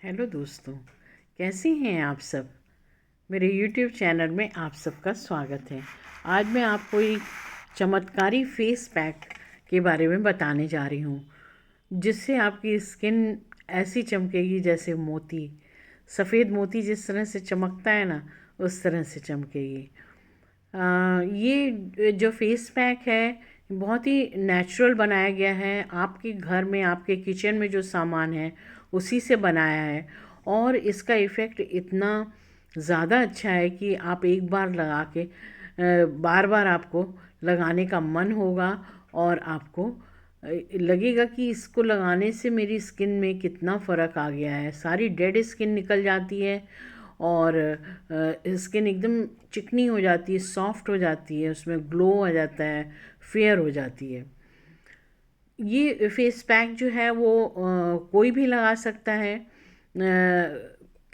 Hello दोस्तों, कैसे हैं आप सब। मेरे YouTube चैनल में आप सबका स्वागत है। आज मैं आपको एक चमत्कारी फेस पैक के बारे में बताने जा रही हूँ, जिससे आपकी स्किन ऐसी चमकेगी जैसे मोती, सफ़ेद मोती जिस तरह से चमकता है ना, उस तरह से चमकेगी। ये जो फेस पैक है बहुत ही नेचुरल बनाया गया है। आपके घर में, आपके किचन में जो सामान है उसी से बनाया है, और इसका इफ़ेक्ट इतना ज़्यादा अच्छा है कि आप एक बार लगा के बार बार आपको लगाने का मन होगा, और आपको लगेगा कि इसको लगाने से मेरी स्किन में कितना फ़र्क आ गया है। सारी डेड स्किन निकल जाती है, और स्किन एकदम चिकनी हो जाती है, सॉफ्ट हो जाती है, उसमें ग्लो आ जाता है, फेयर हो जाती है। ये फेस पैक जो है वो कोई भी लगा सकता है।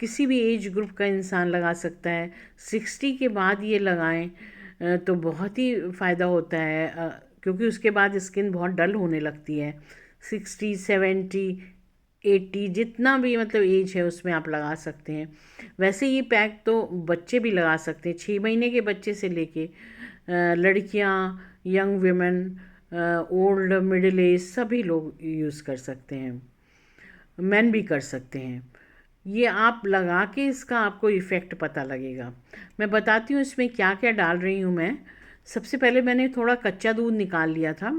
किसी भी एज ग्रुप का इंसान लगा सकता है। 60 के बाद ये लगाएं तो बहुत ही फ़ायदा होता है, क्योंकि उसके बाद स्किन बहुत डल होने लगती है। 60, 70, 80 जितना भी मतलब एज है उसमें आप लगा सकते हैं। वैसे ये पैक तो बच्चे भी लगा सकते हैं, 6 महीने के बच्चे से लेके लड़कियां, young women, old middle age सभी लोग यूज़ कर सकते हैं, मेन भी कर सकते हैं। ये आप लगा के इसका आपको इफ़ेक्ट पता लगेगा। मैं बताती हूँ इसमें क्या क्या डाल रही हूँ मैं। सबसे पहले मैंने थोड़ा कच्चा दूध निकाल लिया था।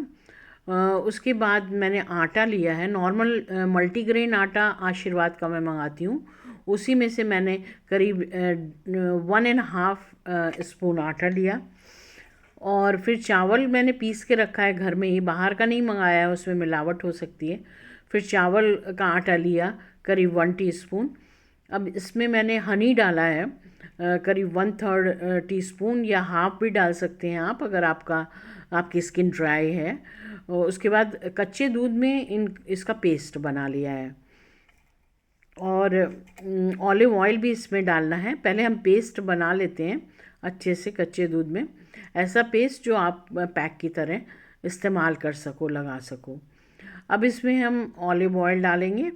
उसके बाद मैंने आटा लिया है, नॉर्मल मल्टीग्रेन आटा आशीर्वाद का मैं मंगाती हूँ। उसी में से मैंने करीब 1.5 स्पून आटा लिया। और फिर चावल मैंने पीस के रखा है घर में ही, बाहर का नहीं मंगाया है, उसमें मिलावट हो सकती है। फिर चावल का आटा लिया करीब 1 टीस्पून। अब इसमें मैंने हनी डाला है करीब 1/3 टीस्पून, या हाफ भी डाल सकते हैं आप अगर आपकी स्किन ड्राई है। और उसके बाद कच्चे दूध में इसका पेस्ट बना लिया है, और ऑलिव ऑयल भी इसमें डालना है। पहले हम पेस्ट बना लेते हैं अच्छे से कच्चे दूध में, ऐसा पेस्ट जो आप पैक की तरह इस्तेमाल कर सको, लगा सको। अब इसमें हम ऑलिव ऑयल डालेंगे।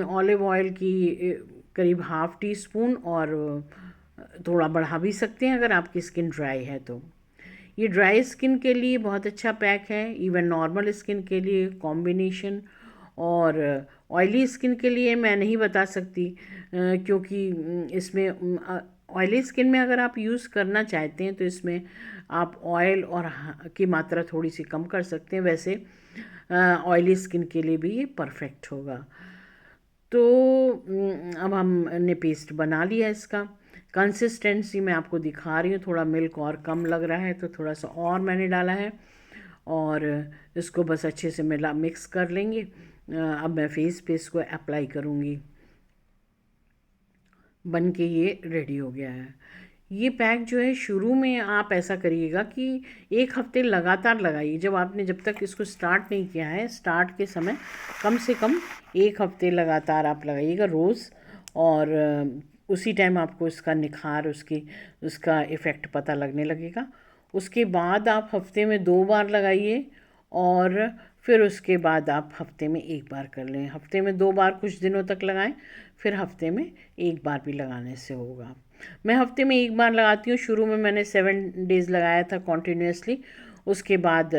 ऑलिव ऑयल की करीब ½ टीस्पून, और थोड़ा बढ़ा भी सकते हैं अगर आपकी स्किन ड्राई है तो। ये ड्राई स्किन के लिए बहुत अच्छा पैक है, इवन नॉर्मल स्किन के लिए कॉम्बिनेशन। और ऑयली स्किन के लिए मैं नहीं बता सकती, क्योंकि इसमें ऑयली स्किन में अगर आप यूज़ करना चाहते हैं तो इसमें आप ऑयल और की मात्रा थोड़ी सी कम कर सकते हैं। वैसे ऑयली स्किन के लिए भी ये परफेक्ट होगा। तो अब हमने पेस्ट बना लिया इसका। कंसिस्टेंसी मैं आपको दिखा रही हूँ, थोड़ा मिल्क और कम लग रहा है तो थोड़ा सा और मैंने डाला है, और इसको बस अच्छे से मिक्स कर लेंगे। अब मैं फेस पे इसको अप्लाई करूँगी। बन के ये रेडी हो गया है। ये पैक जो है, शुरू में आप ऐसा करिएगा कि 1 हफ्ते लगातार लगाइए। जब तक इसको स्टार्ट नहीं किया है, स्टार्ट के समय कम से कम 1 हफ्ते लगातार आप लगाइएगा रोज़। और उसी टाइम आपको इसका निखार, उसका इफ़ेक्ट पता लगने लगेगा। उसके बाद आप हफ्ते में 2 बार लगाइए, और फिर उसके बाद आप हफ्ते में 1 बार कर लें। हफ्ते में 2 बार कुछ दिनों तक लगाएं, फिर हफ्ते में 1 बार भी लगाने से होगा। मैं हफ्ते में 1 बार लगाती हूँ। शुरू में मैंने 7 डेज़ लगाया था कॉन्टीन्यूसली। उसके बाद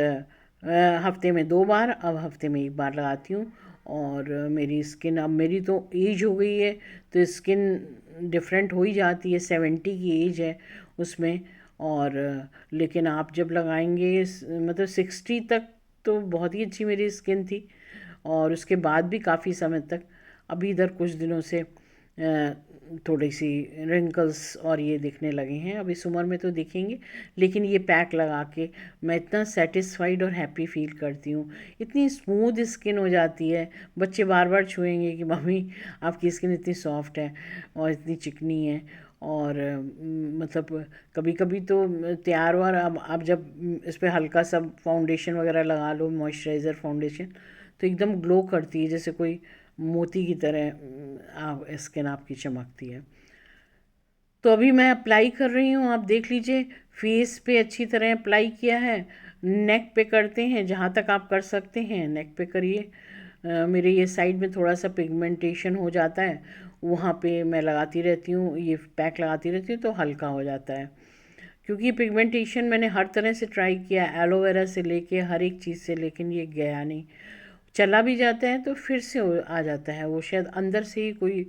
हफ्ते में 2 बार, अब हफ्ते में 1 बार लगाती हूँ। और मेरी स्किन, अब मेरी तो एज हो गई है तो स्किन डिफरेंट हो ही जाती है। 70 की एज है उसमें। और लेकिन आप जब लगाएंगे मतलब 60 तक तो बहुत ही अच्छी मेरी स्किन थी, और उसके बाद भी काफ़ी समय तक। अभी इधर कुछ दिनों से थोड़ी सी रिंकल्स और ये दिखने लगे हैं, अब इस उम्र में तो दिखेंगे। लेकिन ये पैक लगा के मैं इतना सेटिस्फाइड और हैप्पी फील करती हूँ। इतनी स्मूथ स्किन हो जाती है, बच्चे बार बार छुएंगे कि मम्मी आपकी स्किन इतनी सॉफ्ट है और इतनी चिकनी है। और मतलब कभी कभी तो तैयार हुआ, अब आप जब इस पर हल्का सा फाउंडेशन वगैरह लगा लो, मॉइस्चराइज़र फाउंडेशन, तो एकदम ग्लो करती है, जैसे कोई मोती की तरह आप स्किन आपकी चमकती है। तो अभी मैं अप्लाई कर रही हूँ, आप देख लीजिए। फेस पे अच्छी तरह अप्लाई किया है। नेक पे करते हैं, जहाँ तक आप कर सकते हैं नेक पे करिए। मेरे ये साइड में थोड़ा सा पिगमेंटेशन हो जाता है, वहाँ पे मैं लगाती रहती हूँ, ये पैक लगाती रहती हूँ तो हल्का हो जाता है। क्योंकि पिगमेंटेशन मैंने हर तरह से ट्राई किया, एलोवेरा से लेके हर एक चीज़ से, लेकिन ये गया नहीं। चला भी जाता है तो फिर से आ जाता है, वो शायद अंदर से ही कोई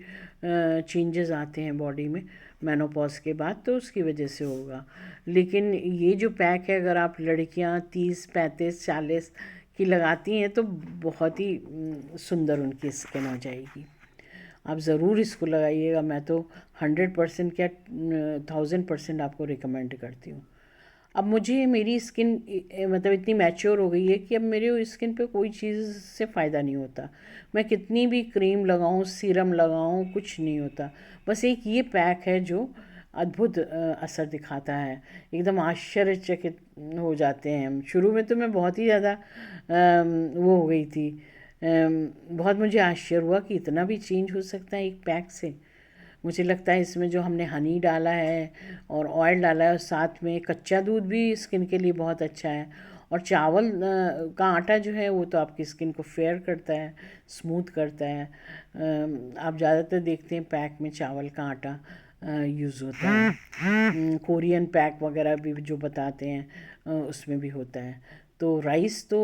चेंजेस आते हैं बॉडी में मेनोपॉज के बाद, तो उसकी वजह से होगा। लेकिन ये जो पैक है, अगर आप लड़कियां 30 35 40 की लगाती हैं तो बहुत ही सुंदर उनकी स्किन हो जाएगी। आप ज़रूर इसको लगाइएगा, मैं तो 100% क्या 1000% आपको रिकमेंड करती हूँ। अब मुझे मेरी स्किन मतलब इतनी मैच्योर हो गई है कि अब मेरे स्किन पे कोई चीज़ से फ़ायदा नहीं होता। मैं कितनी भी क्रीम लगाऊं, सीरम लगाऊं, कुछ नहीं होता। बस एक ये पैक है जो अद्भुत असर दिखाता है। एकदम आश्चर्यचकित हो जाते हैं हम। शुरू में तो मैं बहुत ही ज़्यादा वो हो गई थी, बहुत मुझे आश्चर्य हुआ कि इतना भी चेंज हो सकता है एक पैक से। मुझे लगता है इसमें जो हमने हनी डाला है और ऑयल डाला है, और साथ में कच्चा दूध भी स्किन के लिए बहुत अच्छा है। और चावल का आटा जो है वो तो आपकी स्किन को फेयर करता है, स्मूथ करता है। आप ज़्यादातर देखते हैं पैक में चावल का आटा यूज़ होता है। कोरियन पैक वगैरह भी जो बताते हैं उसमें भी होता है। तो राइस तो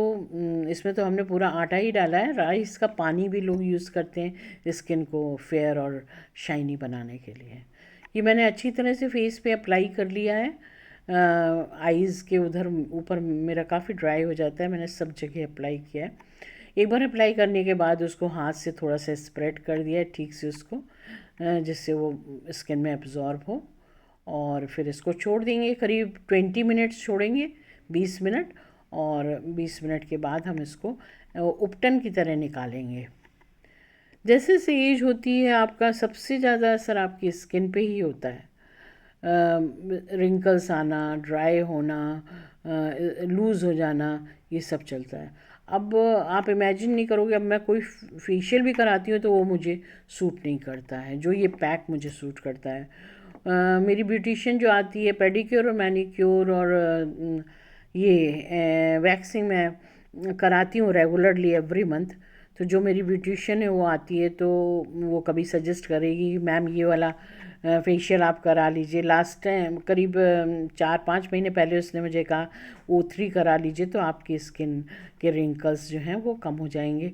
इसमें तो हमने पूरा आटा ही डाला है। राइस का पानी भी लोग यूज़ करते हैं स्किन को फेयर और शाइनी बनाने के लिए। ये मैंने अच्छी तरह से फेस पे अप्लाई कर लिया है। आईज़ के उधर ऊपर मेरा काफ़ी ड्राई हो जाता है, मैंने सब जगह अप्लाई किया है। एक बार अप्लाई करने के बाद उसको हाथ से थोड़ा सा स्प्रेड कर दिया है ठीक से उसको, जिससे वो स्किन में एब्जॉर्ब हो। और फिर इसको छोड़ देंगे, करीब 20 मिनट्स छोड़ेंगे, 20 मिनट। और 20 मिनट के बाद हम इसको उपटन की तरह निकालेंगे। जैसे जैसे एज होती है आपका सबसे ज़्यादा असर आपकी स्किन पे ही होता है। रिंकल्स आना, ड्राई होना, लूज़ हो जाना, ये सब चलता है। अब आप इमेजिन नहीं करोगे, अब मैं कोई फेशियल भी कराती हूँ तो वो मुझे सूट नहीं करता है जो ये पैक मुझे सूट करता है। मेरी ब्यूटिशियन जो आती है, पेडिक्योर और मैनिक्योर और ये वैक्सिंग मैं कराती हूँ रेगुलरली एवरी मंथ। तो जो मेरी ब्यूटिशियन है वो आती है तो वो कभी सजेस्ट करेगी मैम ये वाला फेशियल आप करा लीजिए। लास्ट टाइम करीब 4 5 महीने पहले उसने मुझे कहा O3 करा लीजिए तो आपकी स्किन के रिंकल्स जो हैं वो कम हो जाएंगे,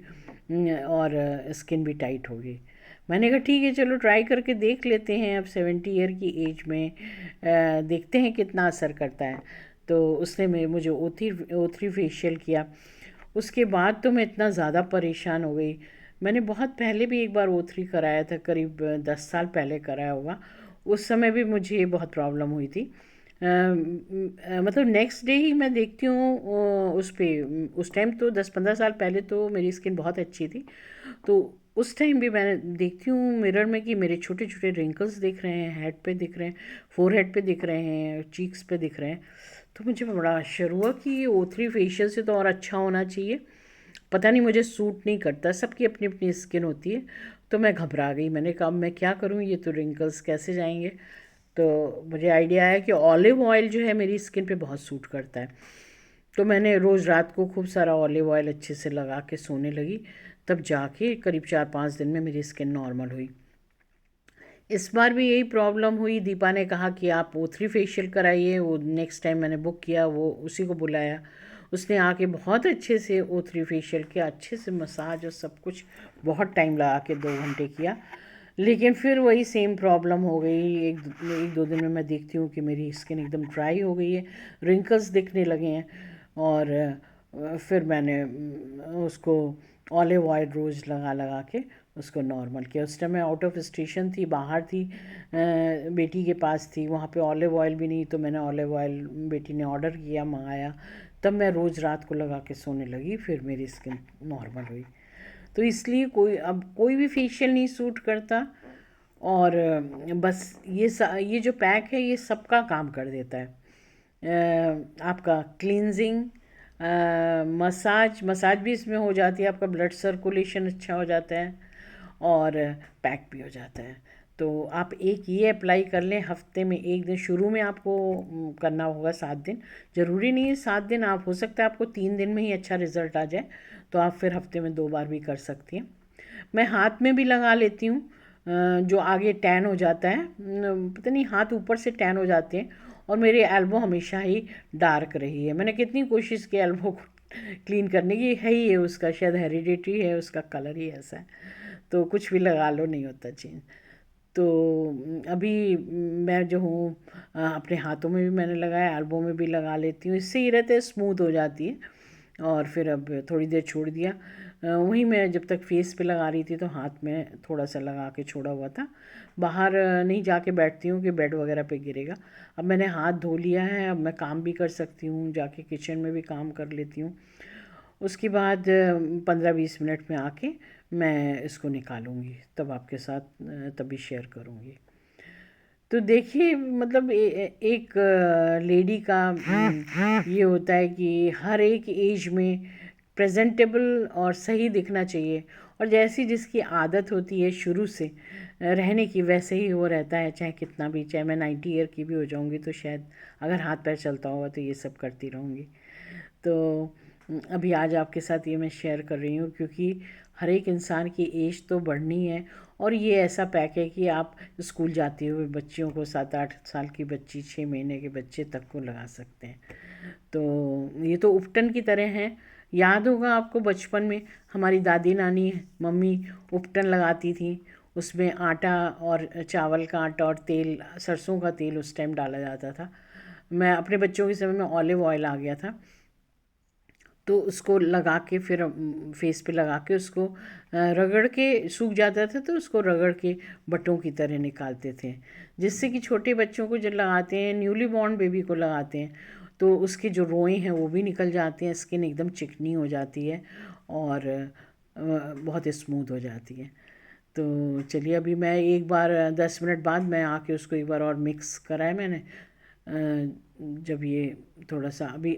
और स्किन भी टाइट होगी। मैंने कहा ठीक है चलो ट्राई करके देख लेते हैं, अब 70 ईयर की एज में देखते हैं कितना असर करता है। तो उसने मुझे O3 फेशियल किया। उसके बाद तो मैं इतना ज़्यादा परेशान हो गई। मैंने बहुत पहले भी एक बार O3 कराया था, करीब 10 साल पहले कराया होगा। उस समय भी मुझे बहुत प्रॉब्लम हुई थी। मतलब नेक्स्ट डे ही मैं देखती हूँ उस पे, उस टाइम तो 10 15 साल पहले तो मेरी स्किन बहुत अच्छी थी। तो उस टाइम भी मैं देखती हूँ मिरर में कि मेरे छोटे छोटे रिंकल्स दिख रहे हैं, हेड पे दिख रहे हैं, फोरहेड पे दिख रहे हैं, चीक्स पे दिख रहे हैं। तो मुझे बड़ा आश्चर्य हुआ कि ये O3 फेशियल से तो और अच्छा होना चाहिए, पता नहीं मुझे सूट नहीं करता। सबकी अपनी अपनी स्किन होती है। तो मैं घबरा गई, मैंने कहा मैं क्या करूँ, ये तो रिंकल्स कैसे जाएंगे। तो मुझे आइडिया आया कि ऑलिव ऑयल जो है मेरी स्किन पे बहुत सूट करता है। तो मैंने रोज़ रात को खूब सारा ऑलिव ऑयल अच्छे से लगा के सोने लगी, तब जाके करीब 4 5 दिन में मेरी स्किन नॉर्मल हुई। इस बार भी यही प्रॉब्लम हुई। दीपा ने कहा कि आप O3 फेशियल कराइए, वो नेक्स्ट टाइम मैंने बुक किया, वो उसी को बुलाया। उसने आके बहुत अच्छे से O3 फेशियल किया, अच्छे से मसाज और सब कुछ, बहुत टाइम लगा के 2 घंटे किया। लेकिन फिर वही सेम प्रॉब्लम हो गई। एक दो दिन में मैं देखती हूँ कि मेरी स्किन एकदम ड्राई हो गई है, रिंकल्स दिखने लगे हैं। और फिर मैंने उसको ऑलिव ऑयल रोज़ लगा लगा के उसको नॉर्मल किया। उस टाइम मैं आउट ऑफ स्टेशन थी, बाहर थी, बेटी के पास थी, वहाँ पे ऑलिव ऑयल भी नहीं, तो मैंने ऑलिव ऑयल बेटी ने ऑर्डर किया, मंगाया, तब मैं रोज़ रात को लगा के सोने लगी, फिर मेरी स्किन नॉर्मल हुई। तो इसलिए अब कोई भी फेशियल नहीं सूट करता। और बस ये जो पैक है ये सबका काम कर देता है। आपका क्लींजिंग, मसाज मसाज भी इसमें हो जाती है, आपका ब्लड सर्कुलेशन अच्छा हो जाता है, और पैक भी हो जाता है। तो आप एक ये अप्लाई कर लें, हफ्ते में एक दिन शुरू में आपको करना होगा 7 दिन। ज़रूरी नहीं है 7 दिन, आप हो सकता है आपको 3 दिन में ही अच्छा रिज़ल्ट आ जाए, तो आप फिर हफ्ते में 2 बार भी कर सकती हैं। मैं हाथ में भी लगा लेती हूँ, जो आगे टैन हो जाता है, पता नहीं हाथ ऊपर से टैन हो जाते हैं, और मेरी एल्बो हमेशा ही डार्क रही है। मैंने कितनी कोशिश की एल्बो को क्लीन करने की, है ही है उसका, शायद हेरिडिटी है, उसका कलर ही ऐसा है, तो कुछ भी लगा लो नहीं होता चेंज। तो अभी मैं जो हूँ अपने हाथों में भी मैंने लगाया, एल्बो में भी लगा लेती हूँ, इससे ये रहता है स्मूथ हो जाती है। और फिर अब थोड़ी देर छोड़ दिया, वहीं मैं जब तक फेस पे लगा रही थी तो हाथ में थोड़ा सा लगा के छोड़ा हुआ था। बाहर नहीं जाके बैठती हूँ कि बेड वगैरह पे गिरेगा। अब मैंने हाथ धो लिया है, अब मैं काम भी कर सकती हूँ, जाके किचन में भी काम कर लेती हूँ। उसके बाद 15-20 मिनट में आके मैं इसको निकालूंगी, तब आपके साथ तभी शेयर करूँगी। तो देखिए मतलब एक लेडी का ये होता है कि हर एक एज में प्रेजेंटेबल और सही दिखना चाहिए, और जैसी जिसकी आदत होती है शुरू से रहने की, वैसे ही वो रहता है। चाहे कितना भी, चाहे मैं 90 ईयर की भी हो जाऊंगी तो शायद अगर हाथ पैर चलता होगा तो ये सब करती रहूँगी। तो अभी आज आपके साथ ये मैं शेयर कर रही हूँ, क्योंकि हर एक इंसान की एज तो बढ़नी है, और ये ऐसा पैक है कि आप स्कूल जाते हुए बच्चियों को, 7-8 साल की बच्ची, 6 महीने के बच्चे तक को लगा सकते हैं। तो ये तो उपटन की तरह है। याद होगा आपको बचपन में हमारी दादी नानी मम्मी उपटन लगाती थी, उसमें आटा और चावल का आटा और तेल, सरसों का तेल उस टाइम डाला जाता था। मैं अपने बच्चों के समय में ऑलिव ऑयल आ गया था, तो उसको लगा के फिर फेस पे लगा के उसको रगड़ के, सूख जाता था तो उसको रगड़ के बटों की तरह निकालते थे, जिससे कि छोटे बच्चों को जब लगाते हैं, न्यूली बॉर्न बेबी को लगाते हैं, तो उसके जो रोए हैं वो भी निकल जाते हैं, स्किन एकदम चिकनी हो जाती है और बहुत स्मूथ हो जाती है। तो चलिए अभी मैं एक बार 10 मिनट बाद मैं आके उसको एक बार और मिक्स कराया मैंने। जब ये थोड़ा सा अभी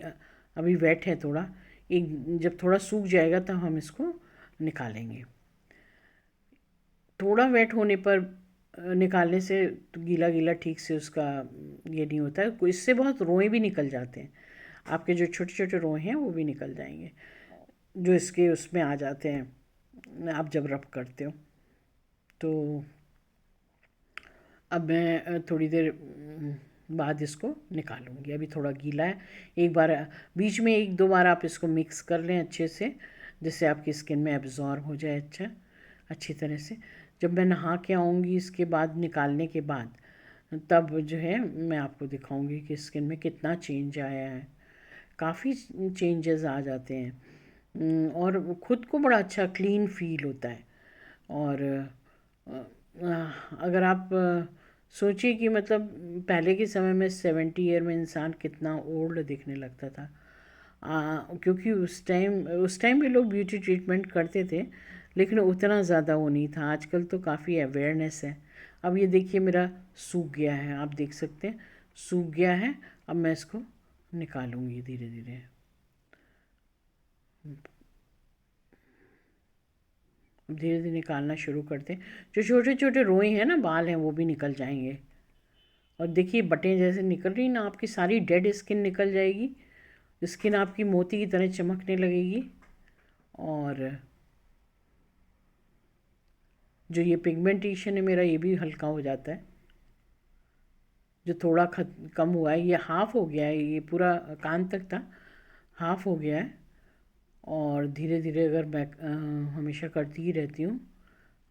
अभी वेट है थोड़ा, एक जब थोड़ा सूख जाएगा तब हम इसको निकालेंगे। थोड़ा वेट होने पर निकालने से तो गीला गीला ठीक से उसका ये नहीं होता है, इससे बहुत रोए भी निकल जाते हैं, आपके जो छोटे छोटे रोए हैं वो भी निकल जाएंगे, जो इसके उसमें आ जाते हैं आप जब रब करते हो। तो अब मैं थोड़ी देर बाद इसको निकालूंगी, अभी थोड़ा गीला है। एक बार बीच में 1-2 बार आप इसको मिक्स कर लें अच्छे से, जिससे आपकी स्किन में एब्जॉर्ब हो जाए अच्छी तरह से। जब मैं नहा के आऊँगी इसके बाद, निकालने के बाद, तब जो है मैं आपको दिखाऊंगी कि स्किन में कितना चेंज आया है। काफ़ी चेंजेस आ जाते हैं, और ख़ुद को बड़ा अच्छा क्लीन फील होता है। और अगर आप सोचिए कि मतलब पहले के समय में 70 ईयर में इंसान कितना ओल्ड दिखने लगता था, क्योंकि उस टाइम भी लोग ब्यूटी ट्रीटमेंट करते थे, लेकिन उतना ज़्यादा वो नहीं था। आजकल तो काफ़ी अवेयरनेस है। अब ये देखिए मेरा सूख गया है, आप देख सकते हैं सूख गया है। अब मैं इसको निकालूंगी धीरे धीरे। धीरे धीरे निकालना शुरू करते हैं, जो छोटे छोटे रोए हैं ना, बाल हैं, वो भी निकल जाएंगे। और देखिए बटें जैसे निकल रही ना, आपकी सारी डेड स्किन निकल जाएगी, स्किन आपकी मोती की तरह चमकने लगेगी। और जो ये पिगमेंटेशन है मेरा, ये भी हल्का हो जाता है। जो थोड़ा कम हुआ है, ये हाफ हो गया है, ये पूरा कान तक था, हाफ हो गया है। और धीरे धीरे अगर मैं हमेशा करती ही रहती हूँ।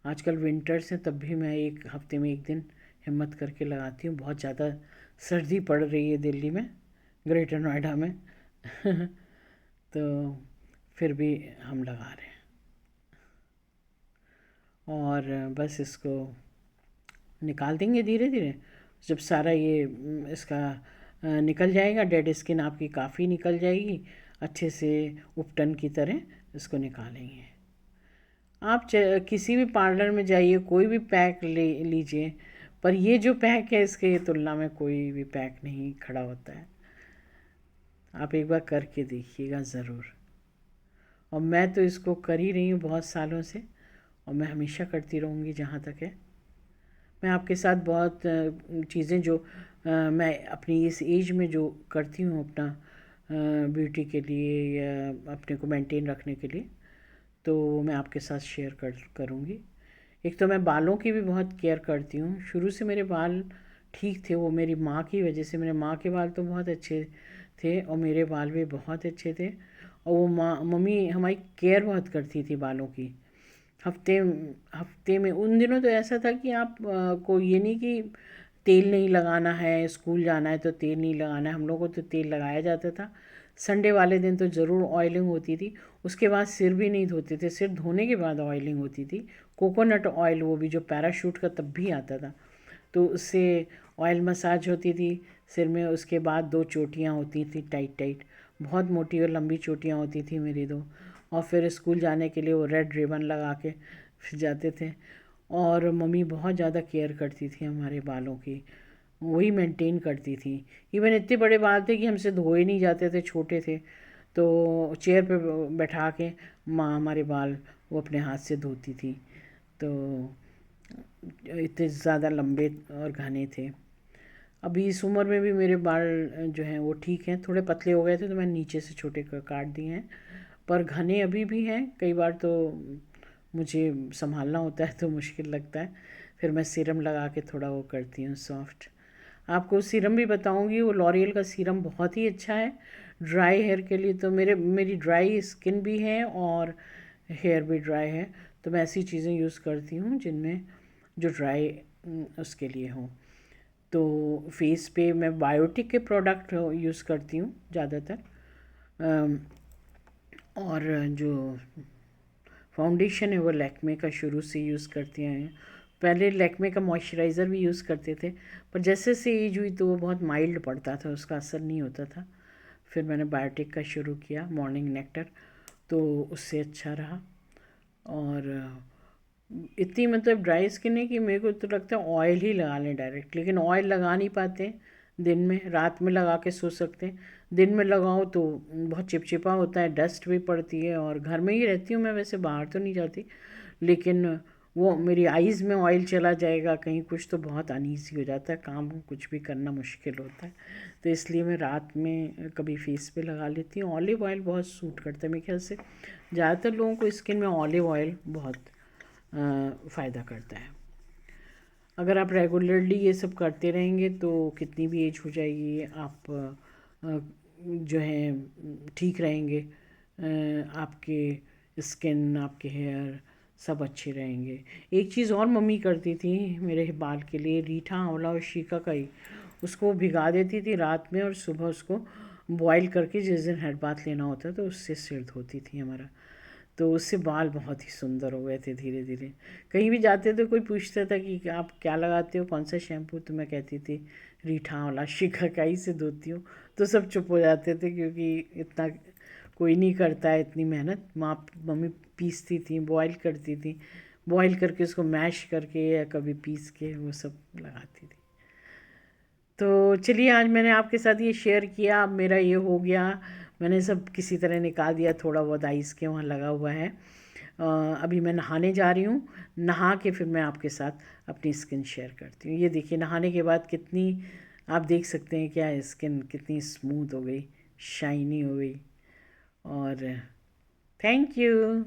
आजकल विंटर्स हैं तब भी मैं एक हफ्ते में एक दिन हिम्मत करके लगाती हूँ। बहुत ज़्यादा सर्दी पड़ रही है दिल्ली में, ग्रेटर नोएडा में तो फिर भी हम लगा रहे हैं। और बस इसको निकाल देंगे धीरे धीरे। जब सारा ये इसका निकल जाएगा, डेड स्किन आपकी काफ़ी निकल जाएगी, अच्छे से उपटन की तरह इसको निकालेंगे। आप किसी भी पार्लर में जाइए, कोई भी पैक ले लीजिए, पर ये जो पैक है इसके तुलना में कोई भी पैक नहीं खड़ा होता है। आप एक बार करके देखिएगा ज़रूर। और मैं तो इसको कर ही रही हूँ बहुत सालों से, और मैं हमेशा करती रहूँगी जहाँ तक है। मैं आपके साथ बहुत चीज़ें जो मैं अपनी इस एज में जो करती हूँ अपना ब्यूटी के लिए या अपने को मेंटेन रखने के लिए, तो वो मैं आपके साथ शेयर करूँगी। एक तो मैं बालों की भी बहुत केयर करती हूँ। शुरू से मेरे बाल ठीक थे, वो मेरी माँ की वजह से। मेरे माँ के बाल तो बहुत अच्छे थे और मेरे बाल भी बहुत अच्छे थे। और वो मम्मी हमारी केयर बहुत करती थी बालों की। हफ्ते हफ्ते में उन दिनों तो ऐसा था कि आप को ये नहीं कि तेल नहीं लगाना है, स्कूल जाना है तो तेल नहीं लगाना है। हम लोगों को तो तेल लगाया जाता था। संडे वाले दिन तो ज़रूर ऑयलिंग होती थी। उसके बाद सिर भी नहीं धोते थे, सिर धोने के बाद ऑयलिंग होती थी। कोकोनट ऑयल, वो भी जो पैराशूट का तब भी आता था, तो उससे ऑयल मसाज होती थी सिर में। उसके बाद 2 चोटियाँ होती थी टाइट टाइट, बहुत मोटी और लंबी चोटियाँ होती थी मेरी 2। और फिर स्कूल जाने के लिए वो रेड रिबन लगा के फिर जाते थे। और मम्मी बहुत ज़्यादा केयर करती थी हमारे बालों की, वही मेंटेन करती थी। इवन इतने बड़े बाल थे कि हमसे धोए नहीं जाते थे, छोटे थे, तो चेयर पे बैठा के माँ हमारे बाल वो अपने हाथ से धोती थी। तो इतने ज़्यादा लंबे और घने थे। अभी इस उम्र में भी मेरे बाल जो हैं वो ठीक हैं। थोड़े पतले हो गए थे तो मैंने नीचे से छोटे काट दिए हैं, पर घने अभी भी हैं। कई बार तो मुझे संभालना होता है तो मुश्किल लगता है, फिर मैं सीरम लगा के थोड़ा वो करती हूँ सॉफ्ट। आपको सीरम भी बताऊँगी, वो लॉरियल का सीरम बहुत ही अच्छा है ड्राई हेयर के लिए। तो मेरी ड्राई स्किन भी है और हेयर भी ड्राई है, तो मैं ऐसी चीज़ें यूज़ करती हूँ जिनमें जो ड्राई उसके लिए हो। तो फेस पे मैं बायोटिक के प्रोडक्ट यूज़ करती हूँ ज़्यादातर। अम, और जो फाउंडेशन है वो लैक्मे का शुरू से यूज़ करती हैं। पहले लैक्मे का मॉइस्चराइज़र भी यूज़ करते थे, पर जैसे जैसे एज हुई तो वो बहुत माइल्ड पड़ता था, उसका असर नहीं होता था। फिर मैंने बायोटिक का शुरू किया, मॉर्निंग नेक्टर, तो उससे अच्छा रहा। और इतनी मतलब ड्राई स्किन है कि मेरे को तो लगता है ऑयल ही लगा लें डायरेक्ट, लेकिन ऑयल लगा नहीं पाते दिन में। रात में लगा के सो सकते हैं, दिन में लगाओ तो बहुत चिपचिपा होता है, डस्ट भी पड़ती है। और घर में ही रहती हूँ मैं, वैसे बाहर तो नहीं जाती, लेकिन वो मेरी आइज़ में ऑयल चला जाएगा कहीं कुछ तो बहुत अनईज़ी हो जाता है, काम कुछ भी करना मुश्किल होता है। तो इसलिए मैं रात में कभी फेस पे लगा लेती हूँ। ऑलिव ऑयल बहुत सूट करता है मेरे ख्याल से। ज़्यादातर लोगों को स्किन में ऑलिव ऑयल बहुत फ़ायदा करता है। अगर आप रेगुलरली ये सब करते रहेंगे तो कितनी भी एज हो जाएगी आप जो है ठीक रहेंगे। आपके स्किन, आपके हेयर सब अच्छे रहेंगे। एक चीज़ और मम्मी करती थी मेरे बाल के लिए, रीठा, आंवला और शिकाकाई, उसको भिगा देती थी रात में और सुबह उसको बॉईल करके जिस दिन हेड बाथ लेना होता तो उससे सिर धोती थी हमारा। तो उससे बाल बहुत ही सुंदर हो गए थे धीरे धीरे। कहीं भी जाते तो कोई पूछता था कि आप क्या लगाते हो, कौन सा शैम्पू, तो मैं कहती थी रीठा वाला शिकाकाई से धोती हूँ। तो सब चुप हो जाते थे, क्योंकि इतना कोई नहीं करता है इतनी मेहनत। मम्मी पीसती थी, बॉईल करती थी, बॉईल करके उसको मैश करके या कभी पीस के वो सब लगाती थी। तो चलिए, आज मैंने आपके साथ ये शेयर किया। अब मेरा ये हो गया, मैंने सब किसी तरह निकाल दिया, थोड़ा बहुत आइस के वहाँ लगा हुआ है। अभी मैं नहाने जा रही हूँ, नहा के फिर मैं आपके साथ अपनी स्किन शेयर करती हूँ। ये देखिए, नहाने के बाद कितनी, आप देख सकते हैं क्या, स्किन कितनी स्मूथ हो गई, शाइनी हो गई। और थैंक यू।